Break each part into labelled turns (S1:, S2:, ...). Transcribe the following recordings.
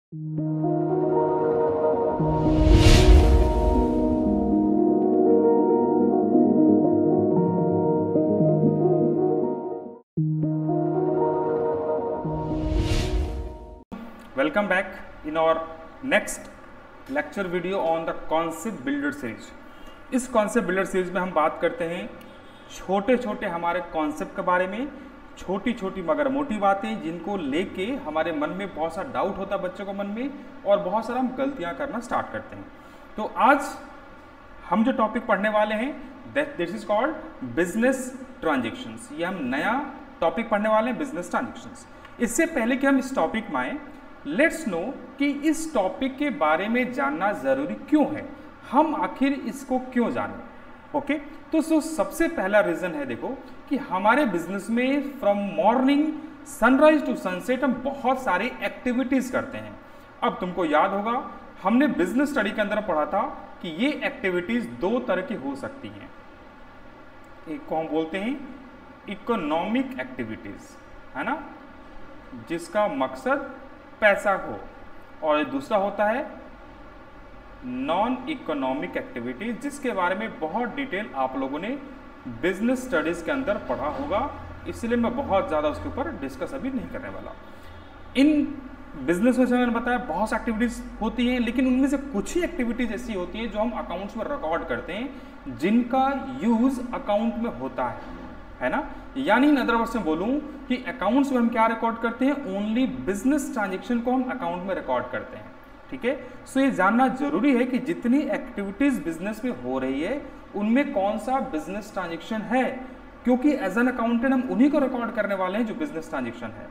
S1: Welcome back in our next lecture video on the concept builder series। इस concept builder series में हम बात करते हैं छोटे छोटे हमारे concept के बारे में, छोटी छोटी मगर मोटी बातें जिनको लेके हमारे मन में बहुत सारा डाउट होता है बच्चों को मन में, और बहुत सारा हम गलतियां करना स्टार्ट करते हैं। तो आज हम जो टॉपिक पढ़ने वाले हैं this is called business transactions. ये हम नया टॉपिक पढ़ने वाले हैं, बिजनेस ट्रांजेक्शंस। इससे पहले कि हम इस टॉपिक में आए, लेट्स नो कि इस टॉपिक के बारे में जानना जरूरी क्यों है, हम आखिर इसको क्यों जानें। ओके तो सबसे पहला रीजन है, देखो कि हमारे बिजनेस में from morning sunrise to sunset हम बहुत सारी एक्टिविटीज करते हैं। अब तुमको याद होगा हमने बिजनेस स्टडी के अंदर पढ़ा था कि ये एक्टिविटीज दो तरह की हो सकती हैं। एक को हम बोलते हैं इकोनॉमिक एक्टिविटीज, है ना, जिसका मकसद पैसा हो, और दूसरा होता है नॉन इकोनॉमिक एक्टिविटीज, जिसके बारे में बहुत डिटेल आप लोगों ने बिजनेस स्टडीज के अंदर पढ़ा होगा, इसलिए मैं बहुत ज़्यादा उसके ऊपर डिस्कस अभी नहीं करने वाला। इन बिजनेस में मैंने बताया बहुत सी एक्टिविटीज़ होती हैं, लेकिन उनमें से कुछ ही एक्टिविटीज़ ऐसी होती हैं जो हम अकाउंट्स में रिकॉर्ड करते हैं, जिनका यूज़ अकाउंट में होता है ना। यानी इन अदर वर्ड्स में बोलूं कि अकाउंट्स में हम क्या रिकॉर्ड करते हैं, ओनली बिजनेस ट्रांजैक्शन को हम अकाउंट में रिकॉर्ड करते हैं। ठीक है, सो ये जानना जरूरी है कि जितनी एक्टिविटीज बिजनेस में हो रही है उनमें कौन सा बिजनेस ट्रांजैक्शन है, क्योंकि एज एन अकाउंटेंट हम उन्हीं को रिकॉर्ड करने वाले हैं जो बिजनेस ट्रांजैक्शन है।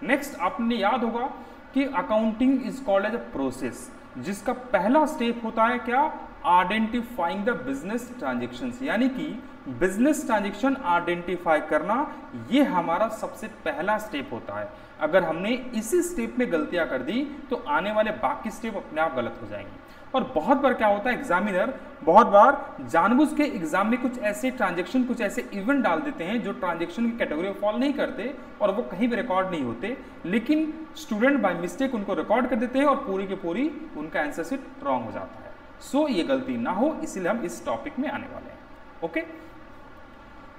S1: नेक्स्ट, आपने याद होगा कि accounting is called as a process, जिसका पहला स्टेप होता है क्या, आइडेंटिफाइंग द बिजनेस ट्रांजेक्शंस, यानी कि बिजनेस ट्रांजेक्शन आइडेंटिफाई करना, ये हमारा सबसे पहला स्टेप होता है। अगर हमने इसी स्टेप में गलतियां कर दी तो आने वाले बाकी स्टेप अपने आप गलत हो जाएंगे। और बहुत बार क्या होता है, एग्जामिनर बहुत बार जानबूझ के एग्जाम में कुछ ऐसे ट्रांजेक्शन, कुछ ऐसे इवेंट डाल देते हैं जो ट्रांजेक्शन की कैटेगरी में फॉल नहीं करते और वो कहीं भी रिकॉर्ड नहीं होते, लेकिन स्टूडेंट बाय मिस्टेक उनको रिकॉर्ड कर देते हैं और पूरी की पूरी उनका आंसर शीट रॉन्ग हो जाता है। सो ये गलती ना हो, इसीलिए हम इस टॉपिक में आने वाले हैं। ओके,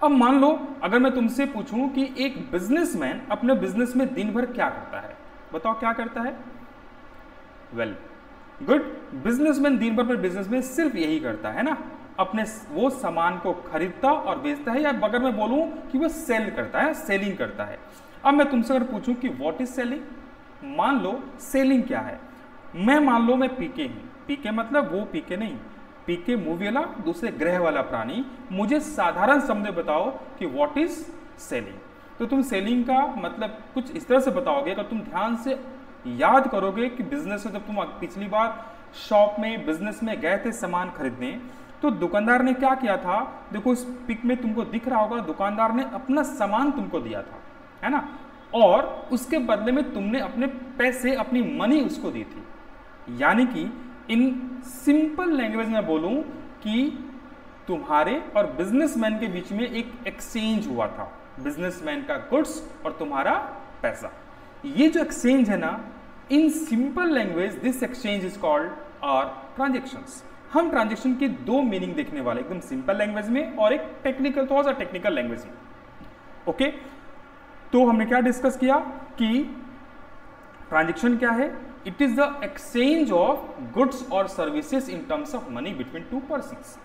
S1: अब मान लो अगर मैं तुमसे पूछूं कि एक बिजनेसमैन अपने बिजनेस में दिन भर क्या करता है, बताओ क्या करता है। वेल गुड, बिजनेसमैन दिन भर अपने बिजनेस में सिर्फ यही करता है ना, अपने वो सामान को खरीदता और बेचता है, या अगर मैं बोलूं कि वो सेल करता है, सेलिंग करता है। अब मैं तुमसे अगर पूछूं कि व्हाट इज सेलिंग, मान लो सेलिंग क्या है, मैं मान लो मैं पीके हूं, पीके मतलब वो पीके नहीं, पीके मूवी वाला दूसरे ग्रह वाला प्राणी, मुझे साधारण शब्द में बताओ कि व्हाट इज सेलिंग। तो तुम सेलिंग का मतलब कुछ इस तरह से बताओगे, अगर तुम ध्यान से याद करोगे कि बिजनेस में जब तुम पिछली बार शॉप में बिजनेस में गए थे सामान खरीदने, तो दुकानदार ने क्या किया था, देखो इस पिक में तुमको दिख रहा होगा, दुकानदार ने अपना सामान तुमको दिया था, है ना, और उसके बदले में तुमने अपने पैसे, अपनी मनी उसको दी थी। यानी कि इन सिंपल लैंग्वेज में बोलूं कि तुम्हारे और बिजनेसमैन के बीच में एक एक्सचेंज हुआ था, बिजनेसमैन का गुड्स और तुम्हारा पैसा। ये जो एक्सचेंज है ना, in simple language this exchange is called are transactions. हम ट्रांजेक्शन के दो मीनिंग देखने वाले, एकदम सिंपल लैंग्वेज में और एक टेक्निकल, थोड़ा सा टेक्निकल लैंग्वेज में। ओके, तो हमने क्या डिस्कस किया कि ट्रांजेक्शन क्या है, it is the exchange of goods और services in terms of money between two persons.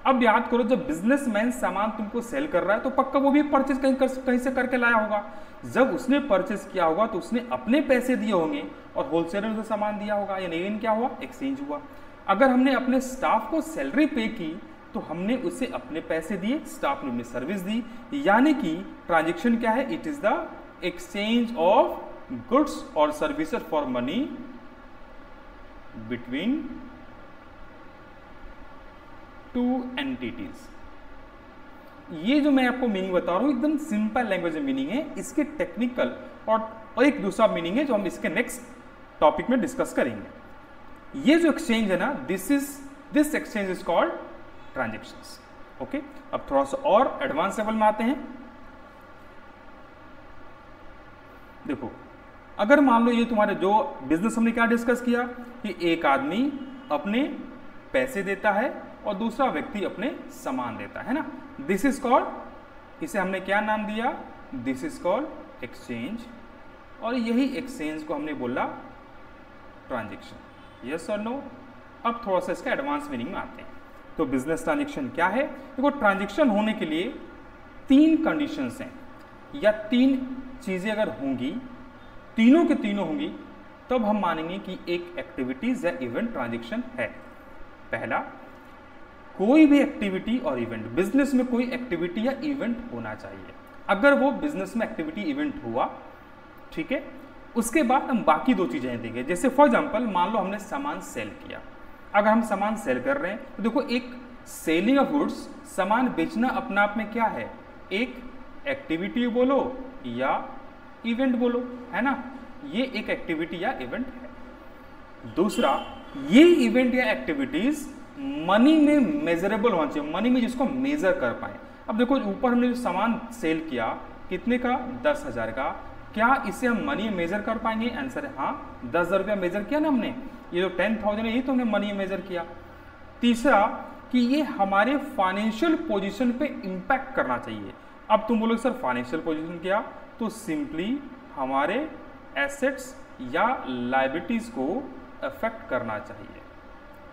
S1: अब याद करो, जब बिजनेसमैन सामान तुमको सेल कर रहा है तो पक्का वो भी परचेज कहीं से करके लाया होगा। जब उसने परचेज किया होगा तो उसने अपने पैसे दिए होंगे और होलसेलर ने सामान दिया होगा, यानी इवन क्या हुआ, एक्सचेंज हुआ। अगर हमने अपने स्टाफ को सैलरी पे की तो हमने उसे अपने पैसे दिए, स्टाफ ने अपनी सर्विस दी, यानी कि ट्रांजेक्शन क्या है, it is the exchange of goods और services for money between two entities. ये जो मैं आपको मीनिंग बता रहा हूं एकदम सिंपल लैंग्वेज में मीनिंग है, इसके टेक्निकल और एक दूसरा मीनिंग है जो हम इसके नेक्स्ट टॉपिक में डिस्कस करेंगे। ये जो एक्सचेंज है ना, this exchange is called transactions. Okay, अब थोड़ा सा और एडवांस लेवल में आते हैं। देखो, अगर मान लो ये तुम्हारे जो बिजनेस हमने क्या डिस्कस किया कि एक आदमी अपने पैसे देता है और दूसरा व्यक्ति अपने सामान देता है ना, दिस इज कॉल्ड, इसे हमने क्या नाम दिया, दिस इज कॉल्ड एक्सचेंज, और यही एक्सचेंज को हमने बोला ट्रांजेक्शन। यस और नो। अब थोड़ा सा इसका एडवांस मीनिंग में आते हैं। तो बिजनेस ट्रांजेक्शन क्या है? देखो, ट्रांजेक्शन होने के लिए 3 कंडीशंस हैं, या 3 चीजें अगर होंगी, तीनों के तीनों होंगी, तब हम मानेंगे कि एक एक्टिविटीज या इवेंट ट्रांजेक्शन है। पहला, कोई भी एक्टिविटी और इवेंट, बिजनेस में कोई एक्टिविटी या इवेंट होना चाहिए। अगर वो बिजनेस में एक्टिविटी इवेंट हुआ, ठीक है, उसके बाद हम बाकी 2 चीजें देंगे। जैसे फॉर एग्जांपल मान लो हमने सामान सेल किया। अगर हम सामान सेल कर रहे हैं तो देखो, एक सेलिंग ऑफ गुड्स, सामान बेचना अपना आप में क्या है, एक एक्टिविटी बोलो या इवेंट बोलो, है ना, ये एक एक्टिविटी या इवेंट है। दूसरा, ये इवेंट या एक्टिविटीज मनी में मेजरेबल होना चाहिए, मनी में जिसको मेजर कर पाए। अब देखो, ऊपर हमने जो सामान सेल किया कितने का, 10,000 का, क्या इसे हम मनी में मेजर कर पाएंगे? आंसर है हाँ। 10,000 रुपया मेजर किया ना हमने, ये जो 10,000 है ये तो हमने मनी में मेजर किया। तीसरा, कि ये हमारे फाइनेंशियल पोजीशन पे इंपैक्ट करना चाहिए। अब तुम बोलोगे सर फाइनेंशियल पोजीशन क्या, तो सिंपली हमारे एसेट्स या लायबिलिटीज को अफेक्ट करना चाहिए।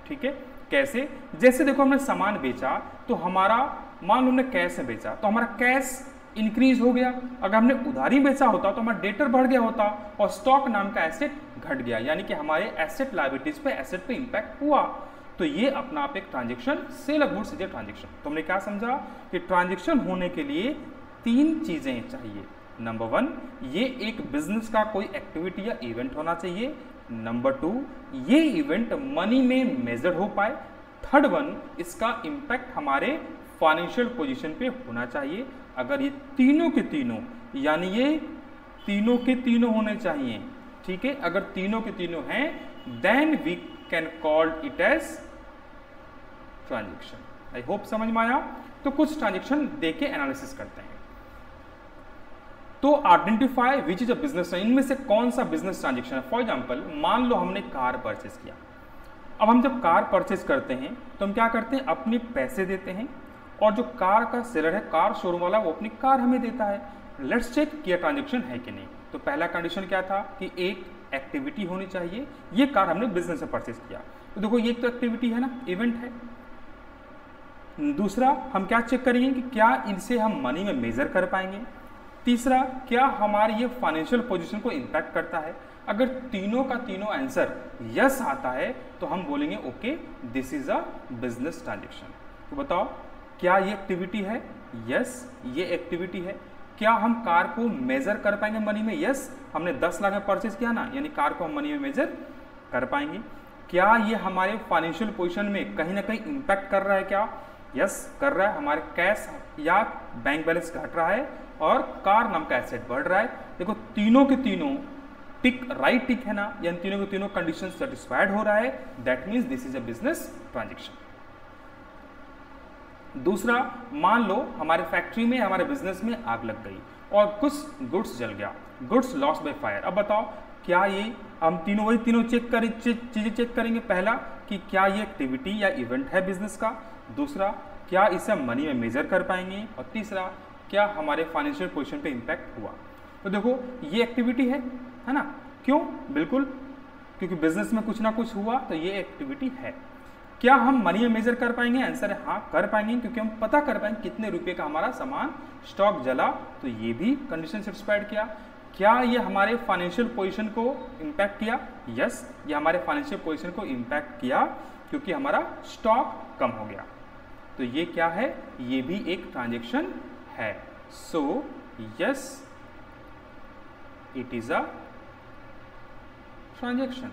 S1: ठीक है, कैसे? जैसे देखो, हमने सामान बेचा तो हमारा, मान लो हमने कैश में बेचा तो हमारा कैश इंक्रीज हो गया। अगर हमने उधारी बेचा होता तो हमारा डेटर बढ़ गया होता और स्टॉक नाम का एसेट घट गया, यानी कि हमारे एसेट लायबिलिटीज पे, एसेट पे इंपैक्ट हुआ। तो ये अपना आप एक transaction, sale of goods is a transaction. तो हमने क्या समझा कि ट्रांजेक्शन होने के लिए 3 चीजें चाहिए। नंबर 1, ये एक बिजनेस का कोई एक्टिविटी या इवेंट होना चाहिए। नंबर 2, ये इवेंट मनी में मेजर हो पाए। थर्ड 1, इसका इंपैक्ट हमारे फाइनेंशियल पोजीशन पे होना चाहिए। अगर ये तीनों के तीनों, यानी ये तीनों के तीनों होने चाहिए, ठीक है, अगर तीनों के तीनों हैं, then we can call it as transaction. I hope समझ में आया। तो कुछ ट्रांजेक्शन देके एनालिसिस करते हैं। तो identify which is a business, इनमें से कौन सा बिजनेस ट्रांजेक्शन है। फॉर एग्जांपल, मान लो हमने कार परचेज किया। अब हम जब कार परचेज करते हैं तो हम क्या करते हैं, अपने पैसे देते हैं, और जो कार का सेलर है, कार शोरूम वाला, वो अपनी कार हमें देता है। लेट्स चेक कि ट्रांजेक्शन है कि नहीं। तो पहला कंडीशन क्या था कि एक एक्टिविटी होनी चाहिए। ये कार हमने बिजनेस से परचेज किया, तो देखो ये एक तो एक्टिविटी है ना, इवेंट है। दूसरा, हम क्या चेक करेंगे कि क्या इनसे हम मनी में मेजर कर पाएंगे। तीसरा, क्या हमारी ये फाइनेंशियल पोजीशन को इंपैक्ट करता है। अगर तीनों का तीनों आंसर यस आता है तो हम बोलेंगे okay, this is a business transaction. तो बताओ, क्या ये एक्टिविटी है? यस, ये एक्टिविटी है। क्या हम कार को मेजर कर पाएंगे मनी में? यस, हमने 10 लाख में परचेज किया ना, यानी कार को हम मनी में मेजर कर पाएंगे। क्या ये हमारे फाइनेंशियल पोजीशन में कहीं ना कहीं इंपैक्ट कर रहा है? क्या यस कर रहा है। हमारे कैश या बैंक बैलेंस घट रहा है और कार नाम का एसेट बढ़ रहा है। देखो, तीनों के तीनों टिक, राइट टिक है ना, यानी तीनों के तीनों कंडीशन सेटिस्फाइड हो रहा है, that means this is a business transaction. दूसरा, मान लो हमारे फैक्ट्री में, हमारे बिजनेस में आग लग गई और कुछ गुड्स जल गया, गुड्स लॉस्ट बाय फायर। अब बताओ, क्या ये हम तीनों वही तीनों चीजें चेक करेंगे। पहला, कि क्या ये एक्टिविटी या इवेंट है बिजनेस का। दूसरा, क्या इसे हम मनी में मेजर कर पाएंगे। और तीसरा, क्या हमारे फाइनेंशियल पोजीशन पे इंपैक्ट हुआ। तो देखो, ये एक्टिविटी है ना। क्यों? बिल्कुल, क्योंकि बिजनेस में कुछ ना कुछ हुआ, तो ये एक्टिविटी है। क्या हम मनी में मेजर कर पाएंगे? आंसर है हाँ, कर पाएंगे, क्योंकि हम पता कर पाएंगे कितने रुपए का हमारा सामान स्टॉक जला, तो ये भी कंडीशन सेटिस्फाइड किया। क्या ये हमारे फाइनेंशियल पोजीशन को इंपैक्ट किया? यस, ये हमारे फाइनेंशियल पोजीशन को इंपैक्ट किया, क्योंकि हमारा स्टॉक कम हो गया। तो ये क्या है? ये भी एक ट्रांजेक्शन है। So yes, it is a transaction.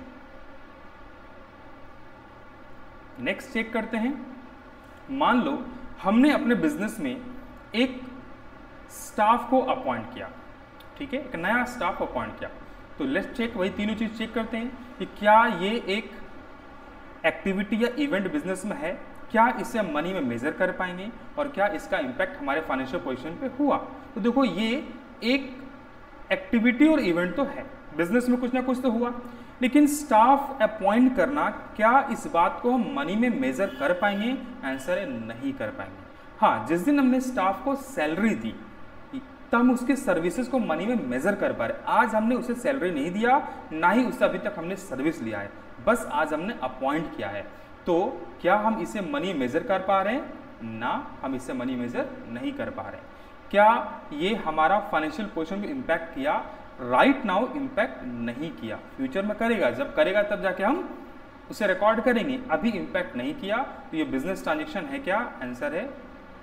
S1: Next check करते हैं। मान लो हमने अपने बिजनेस में एक स्टाफ को अपॉइंट किया, ठीक है, एक नया स्टाफ अपॉइंट किया। तो लेट्स चेक, वही तीनों चीज चेक करते हैं कि क्या ये एक एक्टिविटी या इवेंट बिजनेस में है, क्या इसे हम मनी में मेजर कर पाएंगे, और क्या इसका इंपैक्ट हमारे फाइनेंशियल पोजीशन पे हुआ। तो देखो, ये एक एक्टिविटी और इवेंट तो है, बिजनेस में कुछ ना कुछ तो हुआ, लेकिन स्टाफ अपॉइंट करना, क्या इस बात को हम मनी में मेजर कर पाएंगे? आंसर है नहीं कर पाएंगे। हाँ, जिस दिन हमने स्टाफ को सैलरी दी तब हम उसके सर्विसेज को मनी में मेजर कर पा रहे। आज हमने उसे सैलरी नहीं दिया, ना ही उससे अभी तक हमने सर्विस लिया है, बस आज हमने अपॉइंट किया है। तो क्या हम इसे मनी मेजर कर पा रहे हैं? ना, हम इसे मनी मेजर नहीं कर पा रहे। क्या ये हमारा फाइनेंशियल पोजीशन को इम्पैक्ट किया? राइट नाउ इम्पैक्ट नहीं किया, फ्यूचर में करेगा, जब करेगा तब जाके हम उसे रिकॉर्ड करेंगे, अभी इम्पैक्ट नहीं किया। तो ये बिजनेस ट्रांजेक्शन है क्या? आंसर है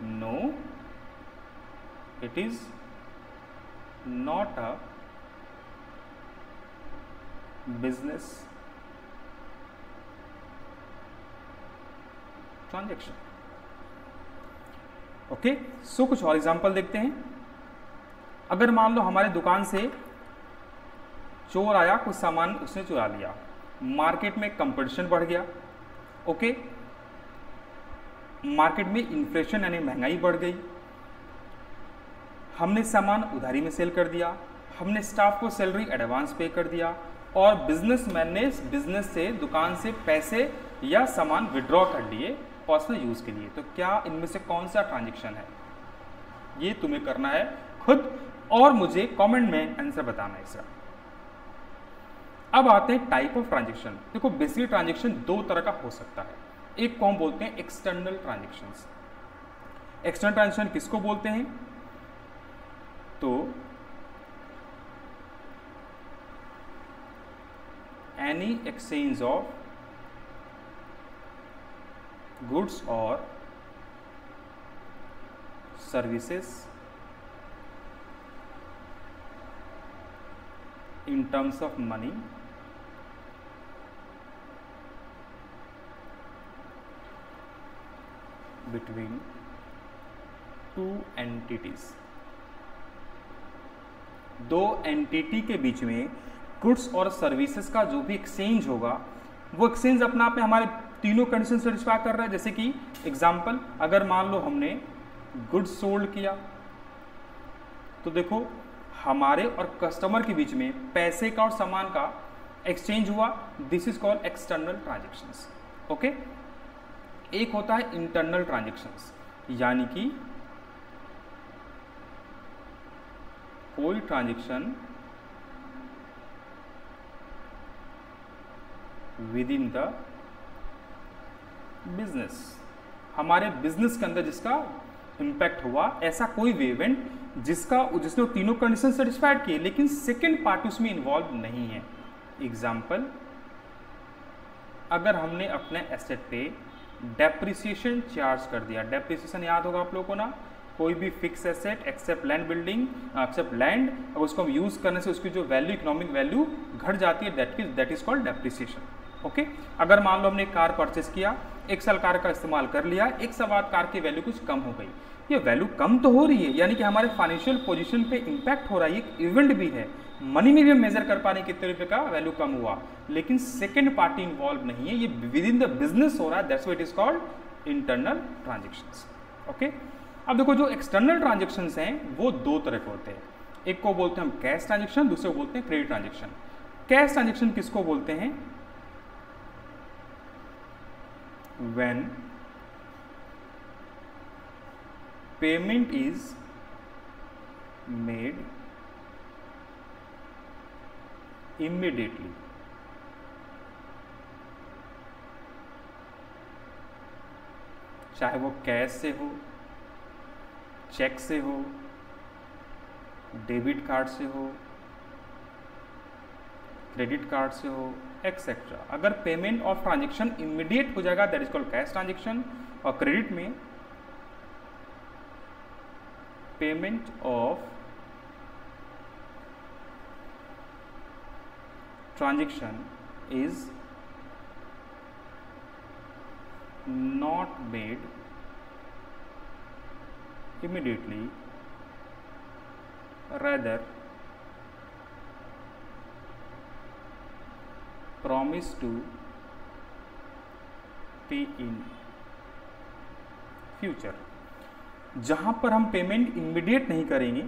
S1: no, it is not a business transaction. Okay, so कुछ और एग्जांपल देखते हैं। अगर मान लो हमारे दुकान से चोर आया, कुछ सामान उसने चुरा लिया, मार्केट में कंपटीशन बढ़ गया। ओके, मार्केट में इन्फ्लेशन यानी महंगाई बढ़ गई, हमने सामान उधारी में सेल कर दिया, हमने स्टाफ को सैलरी एडवांस पे कर दिया, और बिजनेसमैन ने बिजनेस से, दुकान से पैसे या सामान विड्रॉ कर लिए पर्सनल यूज के लिए। तो क्या इनमें से कौन सा ट्रांजेक्शन है? ये तुम्हें करना है खुद, और मुझे कमेंट में आंसर बताना है इसका। अब आते हैं टाइप ऑफ ट्रांजेक्शन। देखो, बेसिकली ट्रांजेक्शन दो तरह का हो सकता है। एक को हम बोलते हैं एक्सटर्नल ट्रांजेक्शंस। एक्सटर्नल ट्रांजेक्शन किसको बोलते हैं? तो एनी एक्सचेंज ऑफ गुड्स और services in terms of money between two entities। दो एंटिटी के बीच में गुड्स और सर्विसेज का जो भी एक्सचेंज होगा, वो एक्सचेंज अपना आप में हमारे तीनों कंडीशन सेटिस्फाई कर रहा है। जैसे कि एग्जांपल, अगर मान लो हमने गुड्स सोल्ड किया, तो देखो हमारे और कस्टमर के बीच में पैसे का और सामान का एक्सचेंज हुआ, this is called external transactions. Okay, एक होता है इंटरनल ट्रांजेक्शंस, यानी कि कोई transaction with in the business, हमारे बिजनेस के अंदर जिसका इंपैक्ट हुआ, ऐसा कोई भी इवेंट जिसने तीनों कंडीशन सेटिस्फाइड किए, लेकिन सेकेंड पार्टी उसमें इन्वॉल्व नहीं है। एग्जाम्पल, अगर हमने अपने एसेट पे डेप्रिसिएशन चार्ज कर दिया, डेप्रिसिएशन याद होगा आप लोगों को ना, कोई भी fix asset except land building, except land, और उसको हम यूज करने से उसकी जो वैल्यू, इकोनॉमिक वैल्यू घट जाती है, that is called depreciation. Okay, अगर मान लो हमने कार परचेस किया, 1 साल कार का इस्तेमाल कर लिया, 1 साल बाद कार की वैल्यू कुछ कम हो गई, ये वैल्यू कम तो हो रही है, यानी कि हमारे फाइनेंशियल पोजीशन पे इंपैक्ट हो रहा है, एक इवेंट भी है, मनी में भी हम मेजर कर पा रहे हैं कितने रुपए का वैल्यू कम हुआ, लेकिन सेकेंड पार्टी इन्वॉल्व नहीं है, ये विद इन द बिजनेस हो रहा है, that's why it is called internal transactions. Okay, अब देखो जो एक्सटर्नल ट्रांजेक्शंस हैं वो दो तरह के होते हैं, एक को बोलते हैं हम कैश ट्रांजेक्शन, दूसरे को बोलते हैं क्रेडिट ट्रांजेक्शन। कैश ट्रांजेक्शन किसको बोलते हैं? when payment is made immediately, चाहे वो कैश से हो, चेक से हो, डेबिट कार्ड से हो, क्रेडिट कार्ड से हो, एक्सेट्रा। अगर पेमेंट ऑफ ट्रांजेक्शन इमीडिएट हो जाएगा, that is called cash transaction. और क्रेडिट में payment of transaction is not made immediately, rather promise to pay in future। जहां पर हम पेमेंट इमीडिएट नहीं करेंगे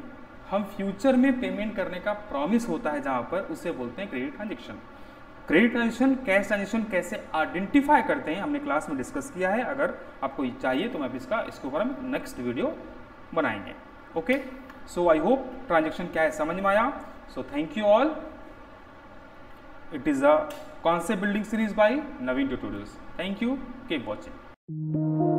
S1: हम फ्यूचर में पेमेंट करने का प्रॉमिस होता है जहाँ पर, उसे बोलते हैं credit transaction. Credit transaction, cash transaction कैसे आइडेंटिफाई करते हैं हमने क्लास में डिस्कस किया है। अगर आपको चाहिए तो मैं इसके ऊपर हम नेक्स्ट वीडियो बनाएंगे। Okay, so I hope transaction क्या है समझ में आया। So thank you all. It is a concept building series by Naveen Tutorials. Thank you. Keep watching.